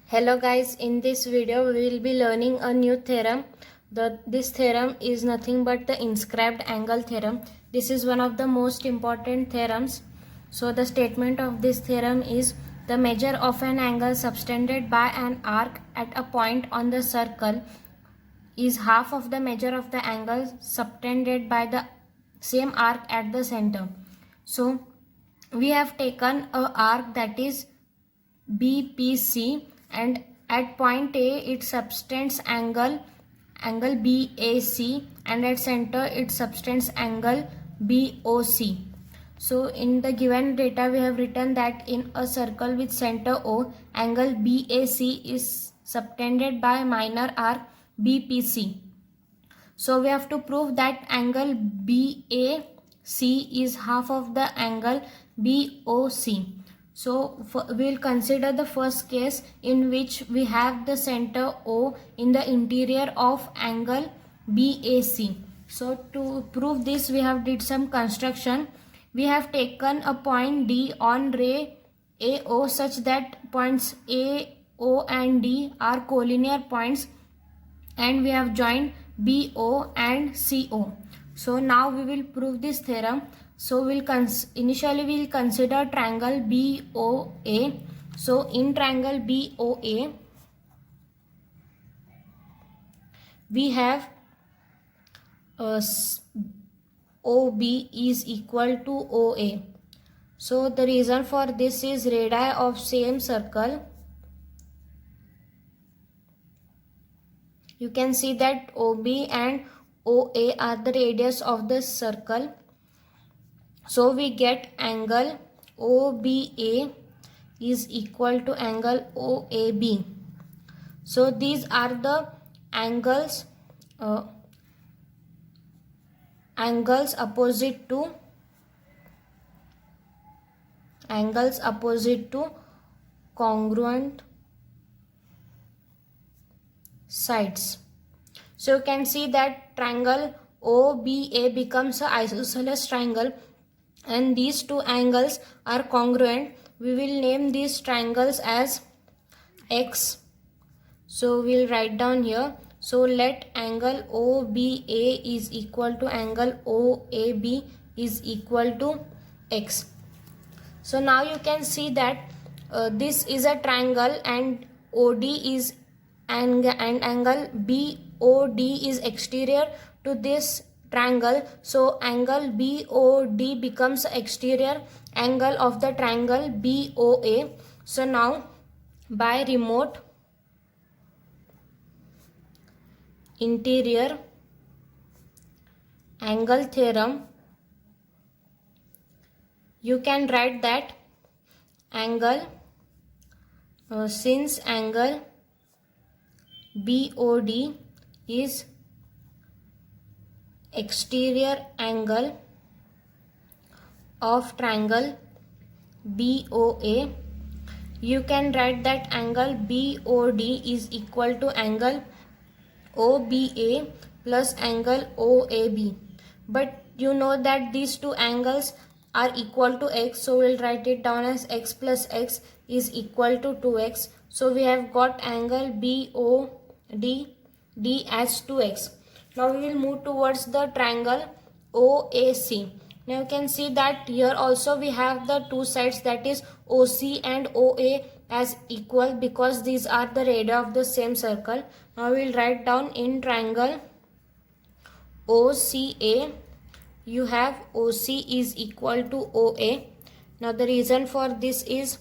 Hello guys, in this video we will be learning a new theorem. This theorem is nothing but the inscribed angle theorem. This is one of the most important theorems. So the statement of this theorem is the measure of an angle subtended by an arc at a point on the circle is half of the measure of the angle subtended by the same arc at the center. So we have taken a arc that is BPC, and at point A it subtends angle BAC, and at center it subtends angle BOC. So in the given data we have written that in a circle with center O, angle BAC is subtended by minor arc BPC. So we have to prove that angle BAC is half of the angle BOC. So we will consider the first case in which we have the center O in the interior of angle BAC. So to prove this we have did some construction. We have taken a point D on ray AO such that points A, O and D are collinear points, and we have joined BO and CO. So now we will prove this theorem. So initially we will consider triangle BOA. So in triangle BOA we have OB is equal to OA. So the reason for this is radii of same circle. You can see that OB and OA are the radius of the circle. So we get angle OBA is equal to angle OAB. So these are the angles opposite to congruent sides. So you can see that triangle OBA becomes an isosceles triangle, and these two angles are congruent. We will name these triangles as X. So we'll write down here. So let angle OBA is equal to angle OAB is equal to X. So now you can see that this is a triangle, and OD is and angle BOD is exterior to this triangle. So angle BOD becomes exterior angle of the triangle BOA. So now by remote interior angle theorem, you can write that angle since angle BOD is exterior angle of triangle BOA, you can write that angle BOD is equal to angle OBA plus angle OAB. But you know that these two angles are equal to X, so we'll write it down as X plus X is equal to 2X. So we have got angle BOD as 2X. Now we will move towards the triangle OAC. Now you can see that here also we have the two sides, that is OC and OA, as equal because these are the radii of the same circle. Now we will write down in triangle OCA, you have OC is equal to OA. Now the reason for this is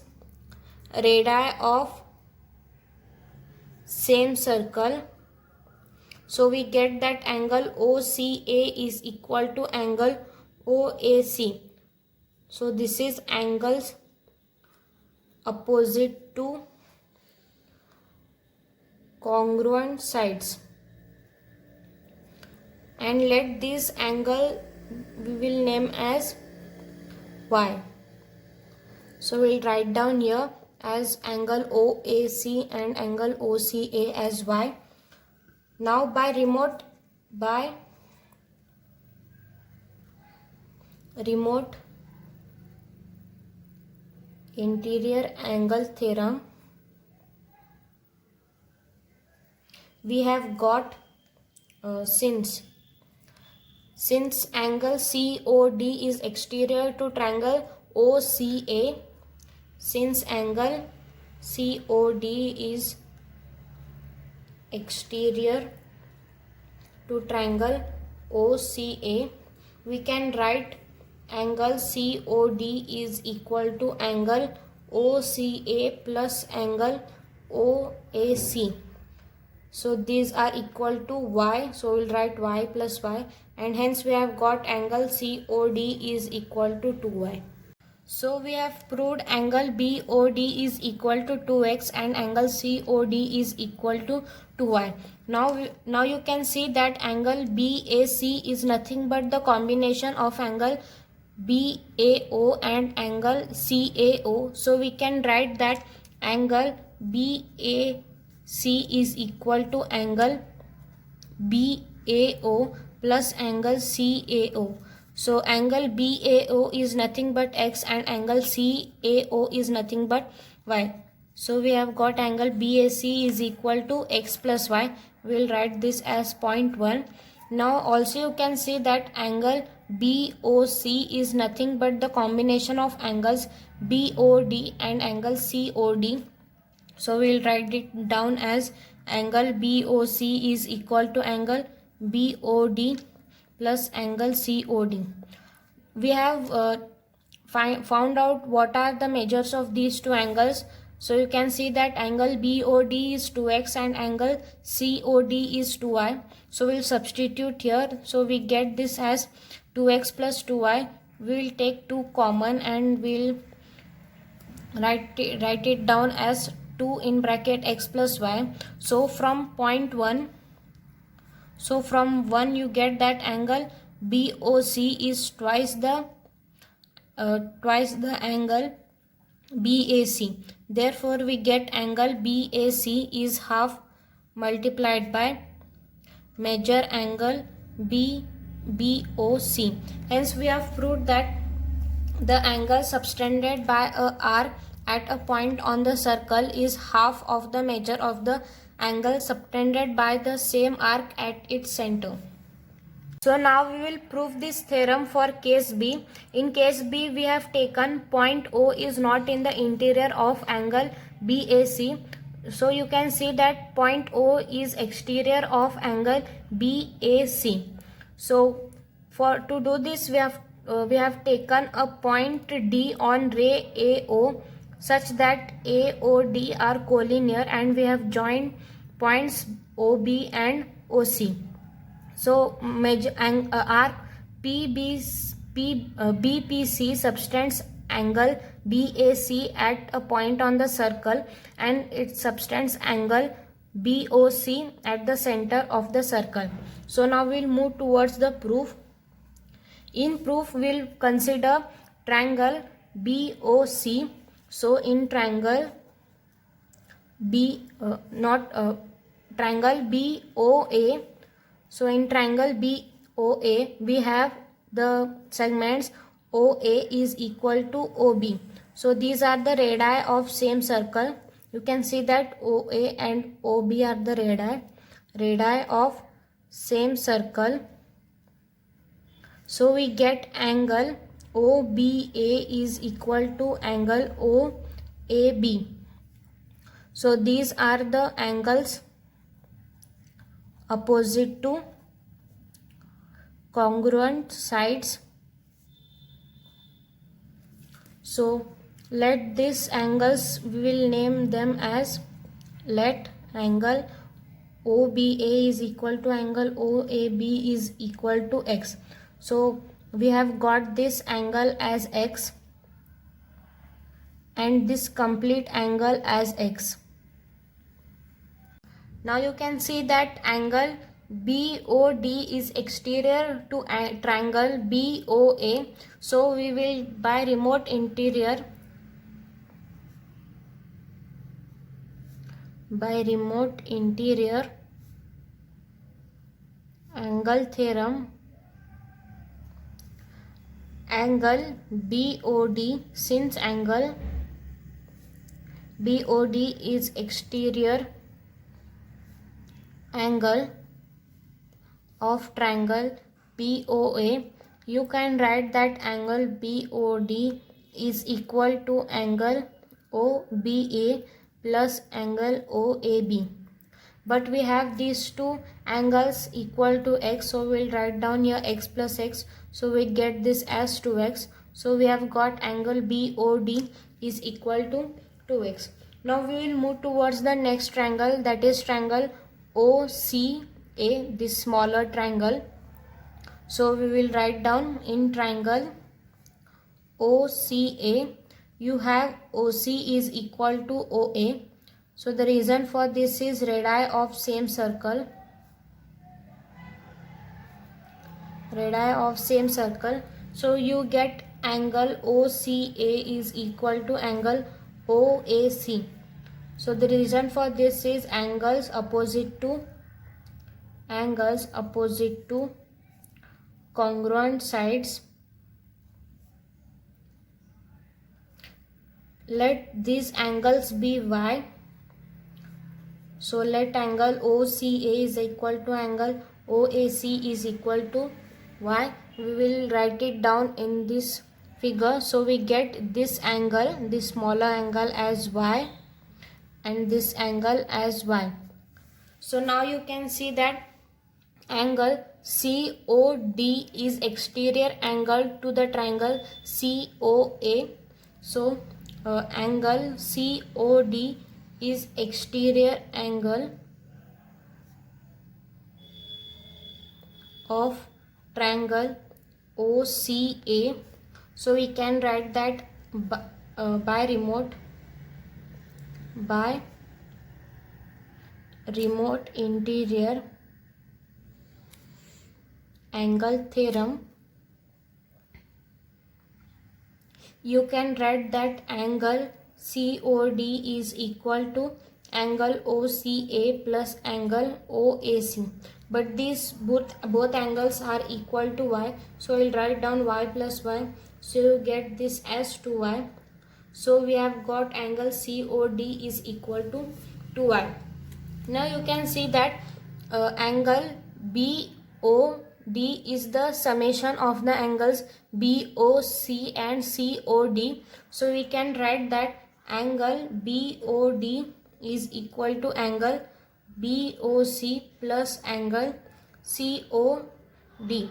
radii of same circle. So we get that angle OCA is equal to angle OAC. So this is angles opposite to congruent sides, and let this angle we will name as Y. So we'll write down here as angle OAC and angle OCA as Y. Now by remote interior angle theorem, we have got since angle COD is exterior to triangle OCA, since angle COD is exterior to triangle OCA, we can write angle COD is equal to angle OCA plus angle OAC. So these are equal to y, so we'll write y plus y, and hence we have got angle COD is equal to 2y. So we have proved angle BOD is equal to 2x and angle COD is equal to 2y. Now you can see that angle BAC is nothing but the combination of angle BAO and angle CAO. So we can write that angle BAC is equal to angle BAO plus angle CAO. So angle BAO is nothing but x and angle CAO is nothing but y. So we have got angle BAC is equal to x plus y. We will write this as 0.1. Now also you can see that angle BOC is nothing but the combination of angles BOD and angle COD. So we will write it down as angle BOC is equal to angle BOD plus angle COD. We have found out what are the measures of these two angles. So you can see that angle BOD is 2x and angle COD is 2y. So we'll substitute here. So we get this as 2x plus 2y. We will take 2 common and we'll write it down as 2 in bracket x plus y. So from 0.1, so from 1 you get that angle BOC is twice the angle BAC. Therefore we get angle BAC is half multiplied by major angle BOC. Hence we have proved that the angle subtended by a arc at a point on the circle is half of the measure of the angle subtended by the same arc at its center. So now we will prove this theorem for case B. In case B, we have taken point O is not in the interior of angle BAC. So you can see that point O is exterior of angle BAC. So to do this, we have taken a point D on ray AO such that AOD are collinear, and we have joined points OB and OC. So major arc BPC subtends angle BAC at a point on the circle, and it subtends angle BOC at the center of the circle. So now we'll move towards the proof. In proof, we'll consider triangle BOC. So in triangle triangle BOA. So in triangle BOA, we have the segments OA is equal to OB. So these are the radii of same circle. You can see that OA and OB are the radii of same circle. So we get angle OBA is equal to angle OAB. So these are the angles opposite to congruent sides. So let these angles, we will name them as, let angle OBA is equal to angle OAB is equal to x. So we have got this angle as x and this complete angle as x. Now you can see that angle BOD is exterior to triangle BOA. So we will, by remote interior angle theorem, angle BOD, since angle BOD is exterior angle of triangle BOA, you can write that angle BOD is equal to angle OBA plus angle OAB. But we have these two angles equal to x, so we'll write down here x plus x, so we get this as 2x. So we have got angle BOD is equal to 2x. Now we will move towards the next triangle, that is triangle OCA, this smaller triangle. So we will write down in triangle OCA, you have OC is equal to OA. So the reason for this is radii of same circle. Radii of same circle. So you get angle OCA is equal to angle OAC. So the reason for this is angles opposite to congruent sides. Let these angles be y. So let angle OCA is equal to angle OAC is equal to y. We will write it down in this figure. So we get this angle, this smaller angle as y, and this angle as y. So now you can see that angle COD is exterior angle to the triangle COA. So angle COD is exterior angle of triangle OCA. So we can write that by remote interior angle theorem, you can write that angle COD is equal to angle OCA plus angle OAC. But these both angles are equal to y, so we'll write down y plus y. So you get this as 2y. So we have got angle COD is equal to 2y. Now you can see that angle BOD is the summation of the angles BOC and COD. So we can write that angle BOD is equal to angle BOC plus angle COD.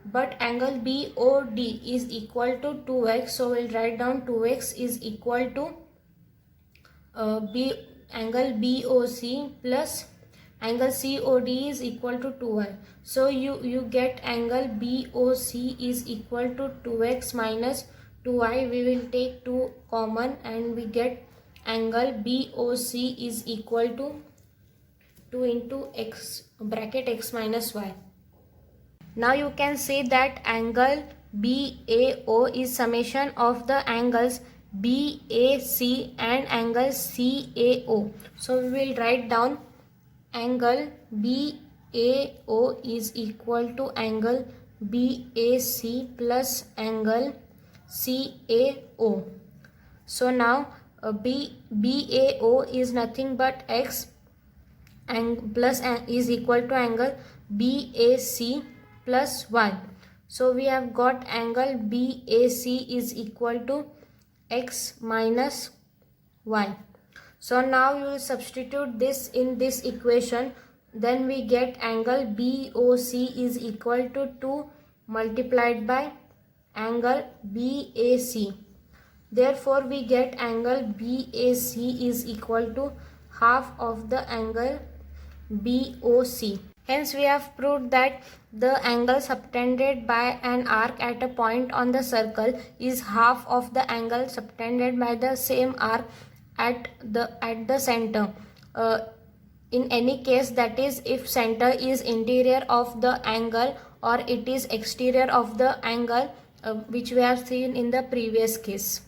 But angle BOD is equal to 2x, so we'll write down 2x is equal to angle BOC plus angle COD is equal to 2y. So you get angle BOC is equal to 2x minus 2y. We will take 2 common and we get angle BOC is equal to 2 into x bracket x minus y. Now you can say that angle BAO is summation of the angles BAC and angle CAO. So we will write down angle BAO is equal to angle BAC plus angle CAO. So now BAO is nothing but x and plus is equal to angle BAC plus y. So we have got angle BAC is equal to x minus y. So now you will substitute this in this equation. Then we get angle BOC is equal to 2 multiplied by angle BAC. Therefore we get angle BAC is equal to half of the angle BOC. Hence we have proved that the angle subtended by an arc at a point on the circle is half of the angle subtended by the same arc at the center. In any case, that is if center is interior of the angle or it is exterior of the angle, which we have seen in the previous case.